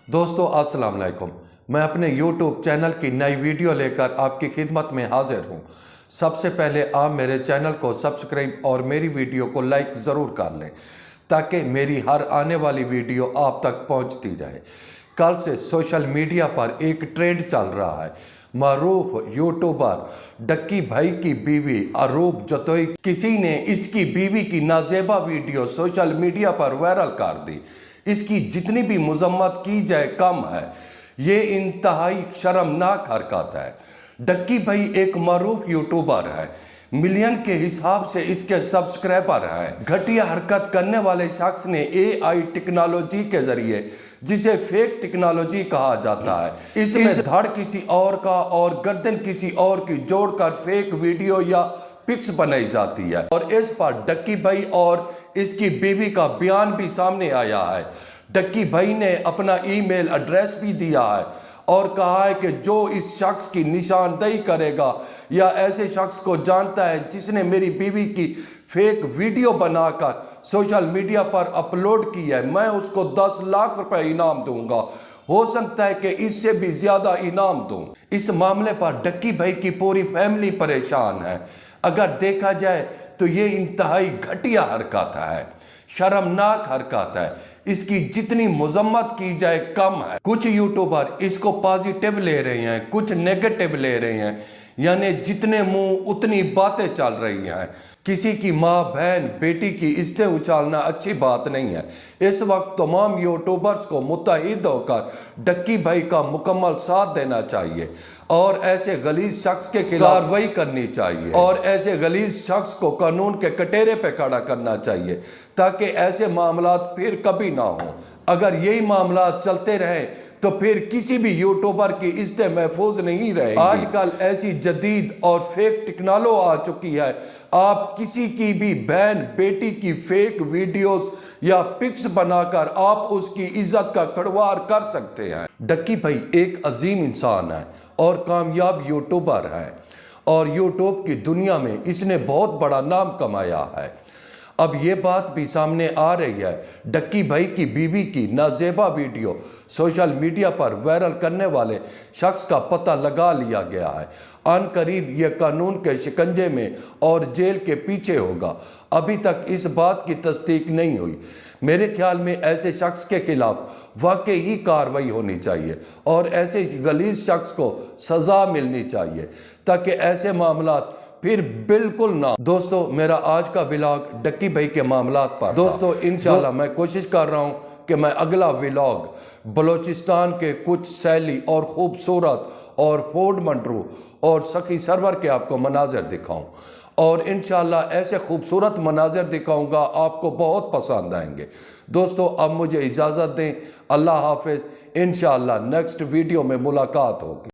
दोस्तों अस्सलाम वालेकुम। मैं अपने YouTube चैनल की नई वीडियो लेकर आपकी खिदमत में हाजिर हूँ। सबसे पहले आप मेरे चैनल को सब्सक्राइब और मेरी वीडियो को लाइक ज़रूर कर लें ताकि मेरी हर आने वाली वीडियो आप तक पहुँचती रहे। कल से सोशल मीडिया पर एक ट्रेंड चल रहा है। मारूफ यूट्यूबर डक्की भाई की बीवी अरूप जतोई, किसी ने इसकी बीवी की नाजेबा वीडियो सोशल मीडिया पर वायरल कर दी। इसकी जितनी भी मजम्मत की जाए कम है। ये इंतहाई शर्मनाक हरकत है। डक्की भाई एक मारूफ यूट्यूबर है, मिलियन के हिसाब से इसके सब्सक्राइबर हैं। घटिया हरकत करने वाले शख्स ने AI टेक्नोलॉजी के जरिए, जिसे फेक टेक्नोलॉजी कहा जाता है, इसमें धड़ किसी और का और गर्दन किसी और की जोड़कर फेक वीडियो या पिक्स बनाई जाती है और इस पर डक्की भाई और इसकी बीवी का बयान भी सामने आया है। डक्की भाई ने अपना ईमेल एड्रेस भी दिया है और कहा है कि जो इस शख्स की निशानदेही करेगा या ऐसे शख्स को जानता है जिसने मेरी बीवी की फेक वीडियो बनाकर सोशल मीडिया पर अपलोड की है, मैं उसको 10 लाख रुपए इनाम दूंगा। हो सकता है कि इससे भी ज्यादा इनाम दूं। इस मामले पर डक्की भाई की पूरी फैमिली परेशान है। अगर देखा जाए तो ये इंतहाई घटिया हरकत है, शर्मनाक हरकत है। इसकी जितनी मजम्मत की जाए कम है। कुछ यूट्यूबर इसको पॉजिटिव ले रहे हैं, कुछ नेगेटिव ले रहे हैं, यानी जितने मुंह उतनी बातें चल रही हैं। किसी की माँ बहन बेटी की इज्जतें उछालना अच्छी बात नहीं है। इस वक्त तमाम यूट्यूबर्स को मुत्तहिद होकर डक्की भाई का मुकम्मल साथ देना चाहिए और ऐसे गलीज शख्स के खिलाफ कार्रवाई करनी चाहिए और ऐसे गलीज शख्स को कानून के कटोरे पे खड़ा करना चाहिए ताकि ऐसे मामलात फिर कभी ना हो। अगर यही मामलात चलते रहे तो फिर किसी भी यूट्यूबर की इज्जतें महफूज नहीं रहेगी। आजकल ऐसी जदीद और फेक टेक्नोलॉजी आ चुकी है, आप किसी की भी बहन बेटी की फेक वीडियोस या पिक्स बनाकर आप उसकी इज्जत का खड़वार कर सकते हैं। डक्की भाई एक अजीम इंसान है और कामयाब यूट्यूबर है और यूट्यूब की दुनिया में इसने बहुत बड़ा नाम कमाया है। अब ये बात भी सामने आ रही है, डक्की भाई की बीवी की नाजेबा वीडियो सोशल मीडिया पर वायरल करने वाले शख्स का पता लगा लिया गया है। आन करीब ये कानून के शिकंजे में और जेल के पीछे होगा। अभी तक इस बात की तस्दीक नहीं हुई। मेरे ख्याल में ऐसे शख्स के खिलाफ वाकई ही कार्रवाई होनी चाहिए और ऐसे गलीज शख्स को सज़ा मिलनी चाहिए ताकि ऐसे मामलात फिर बिल्कुल ना। दोस्तों मेरा आज का व्लॉग डक्की भाई के मामलात पर। दोस्तों इंशाल्लाह मैं कोशिश कर रहा हूँ कि मैं अगला व्लॉग बलूचिस्तान के कुछ सैली और खूबसूरत और फोर्ड मंटरू और सखी सरवर के आपको मनाजिर दिखाऊं और इंशाल्लाह ऐसे खूबसूरत मनाजिर दिखाऊंगा, आपको बहुत पसंद आएंगे। दोस्तों अब मुझे इजाज़त दें, अल्लाह हाफिज़। इंशाल्लाह नेक्स्ट वीडियो में मुलाकात होगी।